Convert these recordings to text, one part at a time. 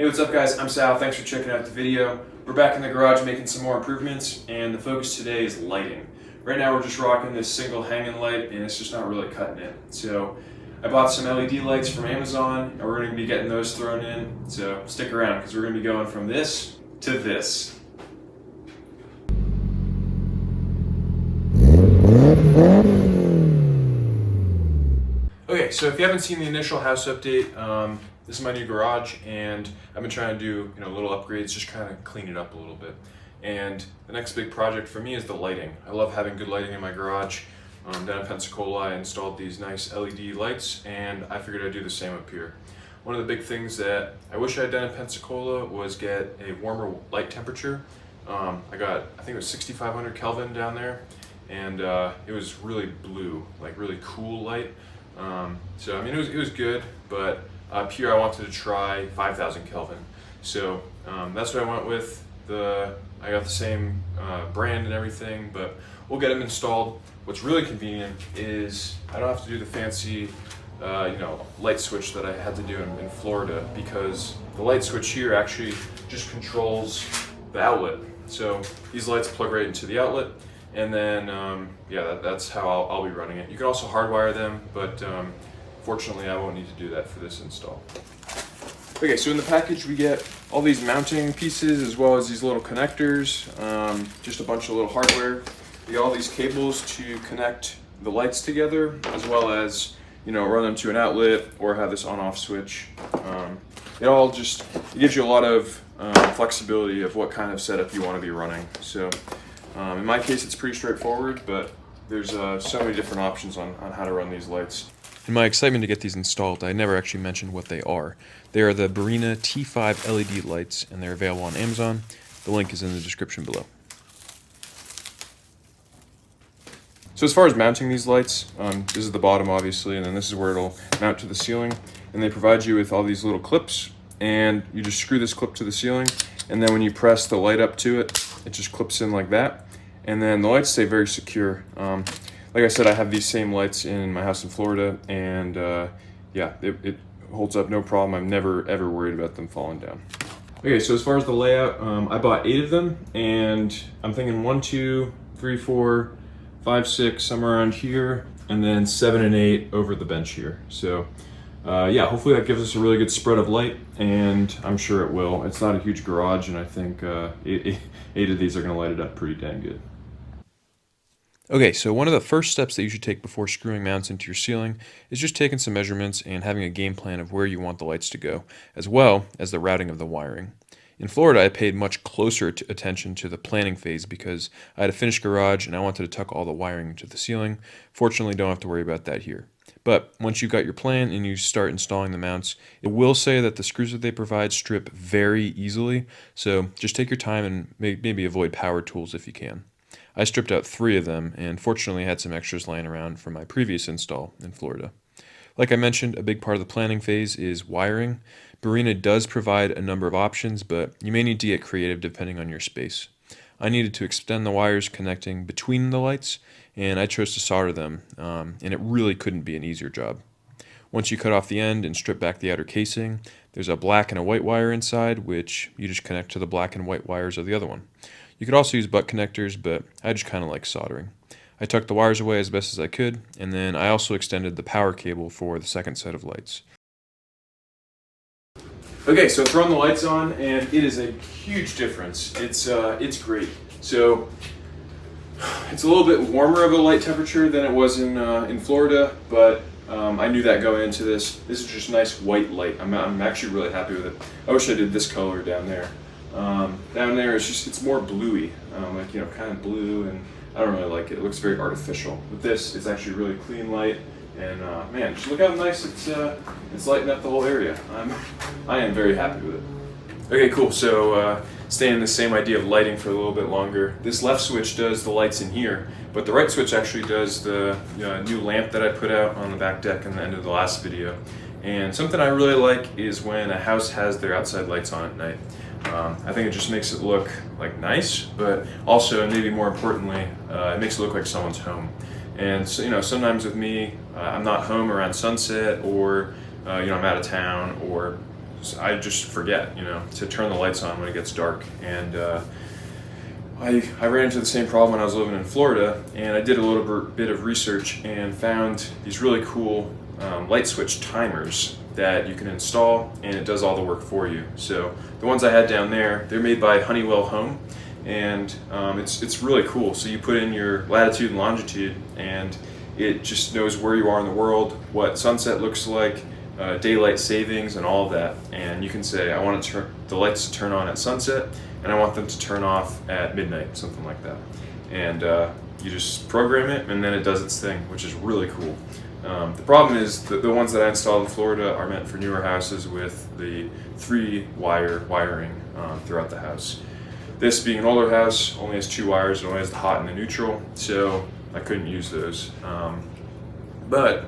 Hey, what's up guys? I'm Sal. Thanks for checking out the video. We're back in the garage making some more improvements, and the focus today is lighting. Right now we're just rocking this single hanging light and it's just not really cutting it. So I bought some LED lights from Amazon and we're going to be getting those thrown in. So stick around because we're going to be going from this to this. Okay, so if you haven't seen the initial house update, this is my new garage, and I've been trying to do little upgrades, just kind of clean it up a little bit. And the next big project for me is the lighting. I love having good lighting in my garage. Down in Pensacola, I installed these nice LED lights, and I figured I'd do the same up here. One of the big things that I wish I had done in Pensacola was get a warmer light temperature. I think it was 6,500 Kelvin down there, and it was really blue, like really cool light. So I mean, it was good, but up here I wanted to try 5,000 Kelvin. So that's what I went with. I got the same brand and everything, but we'll get them installed. What's really convenient is I don't have to do the fancy light switch that I had to do in Florida, because the light switch here actually just controls the outlet. So these lights plug right into the outlet, and then that's how I'll be running it. You can also hardwire them, but fortunately I won't need to do that for this install. Okay, so in the package we get all these mounting pieces as well as these little connectors, just a bunch of little hardware. We get all these cables to connect the lights together, as well as run them to an outlet or have this on-off switch. It gives you a lot of flexibility of what kind of setup you want to be running. So in my case it's pretty straightforward, but there's so many different options on how to run these lights. In my excitement to get these installed, I never actually mentioned what they are. They are the Barrina T5 LED lights, and they're available on Amazon. The link is in the description below. So as far as mounting these lights, this is the bottom obviously, and then this is where it'll mount to the ceiling. And they provide you with all these little clips, and you just screw this clip to the ceiling, and then when you press the light up to it, it just clips in like that. And then the lights stay very secure. Like I said, I have these same lights in my house in Florida, and it holds up no problem. I'm never ever worried about them falling down. Okay, so as far as the layout, I bought 8 of them, and I'm thinking 1, 2, 3, 4, 5, 6, somewhere around here, and then 7 and 8 over the bench here. So hopefully that gives us a really good spread of light, and I'm sure it will. It's not a huge garage, and I think 8 of these are going to light it up pretty dang good. Okay, so one of the first steps that you should take before screwing mounts into your ceiling is just taking some measurements and having a game plan of where you want the lights to go, as well as the routing of the wiring. In Florida, I paid much closer attention to the planning phase because I had a finished garage and I wanted to tuck all the wiring into the ceiling. Fortunately, don't have to worry about that here. But once you've got your plan and you start installing the mounts, it will say that the screws that they provide strip very easily, so just take your time and maybe avoid power tools if you can. I stripped out 3 of them, and fortunately had some extras lying around from my previous install in Florida. Like I mentioned, a big part of the planning phase is wiring. Barrina does provide a number of options, but you may need to get creative depending on your space. I needed to extend the wires connecting between the lights, and I chose to solder them, and it really couldn't be an easier job. Once you cut off the end and strip back the outer casing, there's a black and a white wire inside, which you just connect to the black and white wires of the other one. You could also use butt connectors, but I just kind of like soldering. I tucked the wires away as best as I could, and then I also extended the power cable for the second set of lights. Okay, so throwing the lights on, and it is a huge difference. It's great. So it's a little bit warmer of a light temperature than it was in Florida, but I knew that going into this. This is just nice white light. I'm actually really happy with it. I wish I did this color down there. Down there it's more bluey, kind of blue, and I don't really like it. It looks very artificial. With this, it's actually really clean light, and man, just look how nice it's lighting up the whole area. I am very happy with it. Okay, cool. So staying in the same idea of lighting for a little bit longer. This left switch does the lights in here, but the right switch actually does the new lamp that I put out on the back deck in the end of the last video. And something I really like is when a house has their outside lights on at night. I think it just makes it look like nice, but also, and maybe more importantly, it makes it look like someone's home. And so, sometimes with me, I'm not home around sunset, or I'm out of town, or I just forget, to turn the lights on when it gets dark. And I ran into the same problem when I was living in Florida, and I did a little bit of research and found these really cool light switch timers that you can install, and it does all the work for you. So the ones I had down there, they're made by Honeywell Home, and it's really cool. So you put in your latitude and longitude, and it just knows where you are in the world, what sunset looks like, daylight savings, and all of that. And you can say, I want the lights to turn on at sunset, and I want them to turn off at midnight, something like that. And you just program it, and then it does its thing, which is really cool. The problem is that the ones that I installed in Florida are meant for newer houses with the 3-wire wiring throughout the house. This, being an older house, only has 2 wires. It only has the hot and the neutral, so I couldn't use those. But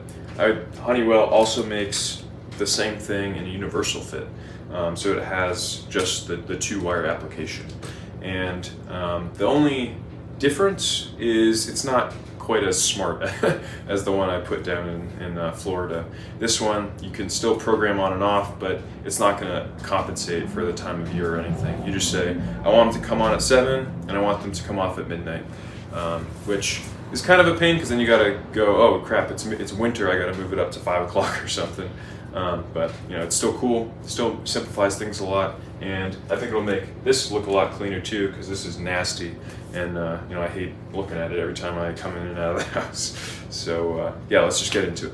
Honeywell also makes the same thing in a universal fit. So it has just the 2-wire application. And the only difference is it's not quite as smart as the one I put down in Florida. This one, you can still program on and off, but it's not going to compensate for the time of year or anything. You just say, I want them to come on at 7, and I want them to come off at midnight, which is kind of a pain, because then you got to go, oh crap, it's winter, I got to move it up to 5 o'clock or something. But it's still cool, still simplifies things a lot, and I think it'll make this look a lot cleaner too, because this is nasty, and I hate looking at it every time I come in and out of the house. So yeah, let's just get into it.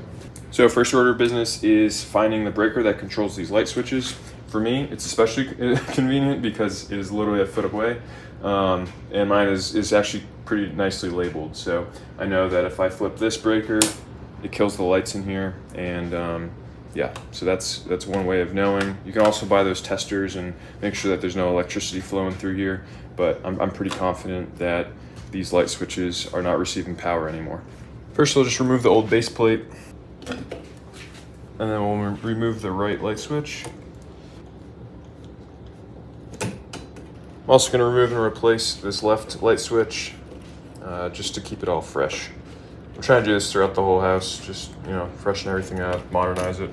So first order of business is finding the breaker that controls these light switches. For me, it's especially convenient because it is literally a foot away, and mine is actually pretty nicely labeled. So I know that if I flip this breaker, it kills the lights in here, and yeah, so that's one way of knowing. You can also buy those testers and make sure that there's no electricity flowing through here, but I'm pretty confident that these light switches are not receiving power anymore. First, we'll just remove the old base plate, and then we'll remove the right light switch. I'm also going to remove and replace this left light switch, just to keep it all fresh. I'm trying to do this throughout the whole house, just, freshen everything up, modernize it.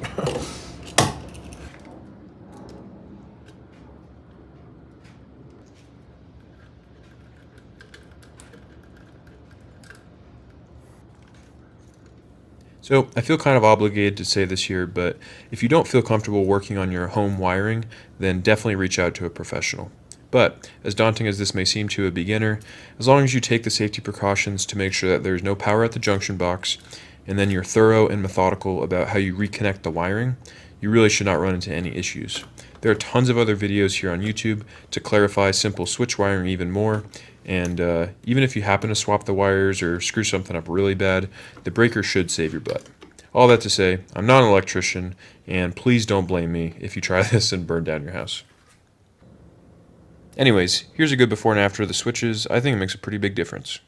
So I feel kind of obligated to say this here, but if you don't feel comfortable working on your home wiring, then definitely reach out to a professional. But as daunting as this may seem to a beginner, as long as you take the safety precautions to make sure that there's no power at the junction box, and then you're thorough and methodical about how you reconnect the wiring, you really should not run into any issues. There are tons of other videos here on YouTube to clarify simple switch wiring even more, and even if you happen to swap the wires or screw something up really bad, the breaker should save your butt. All that to say, I'm not an electrician, and please don't blame me if you try this and burn down your house. Anyways, here's a good before and after of the switches. I think it makes a pretty big difference.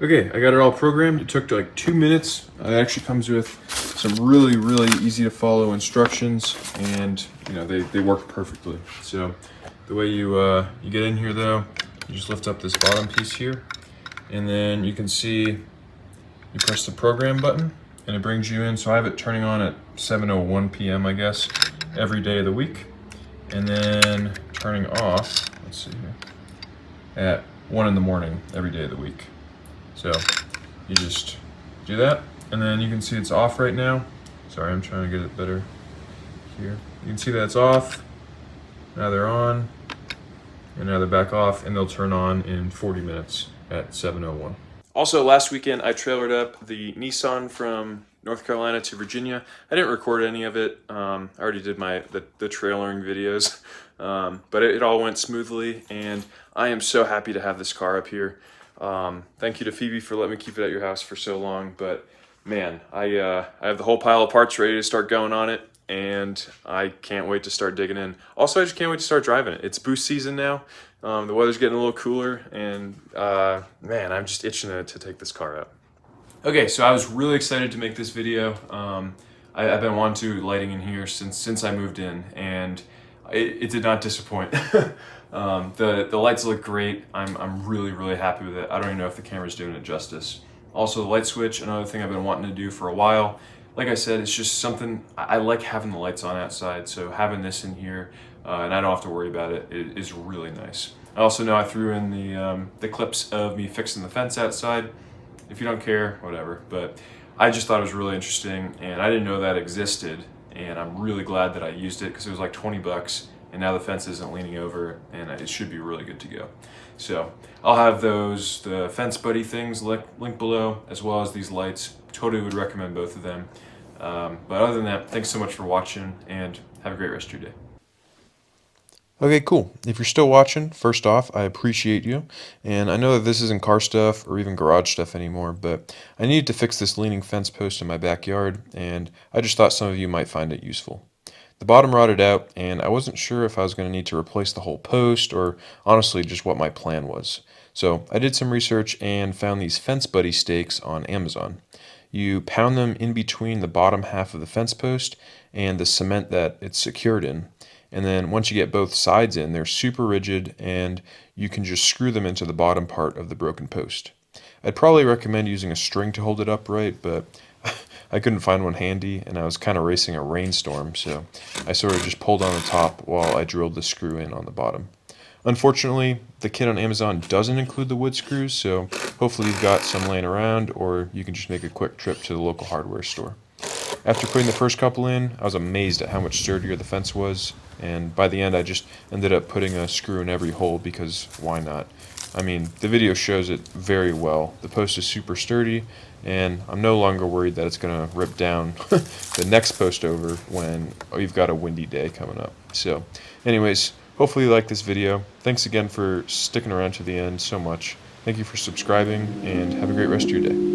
Okay, I got it all programmed. It took like 2 minutes. It actually comes with some really, really easy to follow instructions, and they work perfectly. So the way you get in here though, you just lift up this bottom piece here, and then you can see you press the program button, and it brings you in. So I have it turning on at 7:01 p.m. I guess every day of the week, and then turning off, let's see here, at 1 in the morning every day of the week. So you just do that, and then you can see it's off right now. Sorry, I'm trying to get it better here. You can see that it's off. Now they're on, and now they're back off, and they'll turn on in 40 minutes at 7:01. Also, last weekend I trailered up the Nissan from North Carolina to Virginia. I didn't record any of it. I already did the trailering videos, but it all went smoothly, and I am so happy to have this car up here. Thank you to Phoebe for letting me keep it at your house for so long, but man, I have the whole pile of parts ready to start going on it, and I can't wait to start digging in. Also, I just can't wait to start driving it. It's boost season now. The weather's getting a little cooler, and man, I'm just itching to take this car out. Okay, so I was really excited to make this video. I've been wanting to lighting in here since I moved in, and it did not disappoint. The lights look great. I'm really, really happy with it. I don't even know if the camera's doing it justice. Also, the light switch, another thing I've been wanting to do for a while. like I said, it's just something I like having the lights on outside. So having this in here, and I don't have to worry about it, is really nice. I also know I threw in the clips of me fixing the fence outside. If you don't care, whatever. But I just thought it was really interesting, and I didn't know that existed. And I'm really glad that I used it because it was like 20 bucks, and now the fence isn't leaning over, and it should be really good to go. So I'll have the Fence Buddy things linked below, as well as these lights. Totally would recommend both of them. But other than that, thanks so much for watching, and have a great rest of your day. Okay, cool. If you're still watching, first off, I appreciate you. And I know that this isn't car stuff or even garage stuff anymore, but I needed to fix this leaning fence post in my backyard, and I just thought some of you might find it useful. The bottom rotted out, and I wasn't sure if I was going to need to replace the whole post or honestly just what my plan was. So I did some research and found these Fence Buddy stakes on Amazon. You pound them in between the bottom half of the fence post and the cement that it's secured in. And then once you get both sides in, they're super rigid and you can just screw them into the bottom part of the broken post. I'd probably recommend using a string to hold it upright, but I couldn't find one handy and I was kind of racing a rainstorm, so I sort of just pulled on the top while I drilled the screw in on the bottom. Unfortunately, the kit on Amazon doesn't include the wood screws, so hopefully you've got some laying around or you can just make a quick trip to the local hardware store. After putting the first couple in, I was amazed at how much sturdier the fence was, and by the end I just ended up putting a screw in every hole because why not? I mean, the video shows it very well. The post is super sturdy, and I'm no longer worried that it's going to rip down the next post over when we've got a windy day coming up. So, anyways, hopefully you like this video. Thanks again for sticking around to the end so much. Thank you for subscribing, and have a great rest of your day.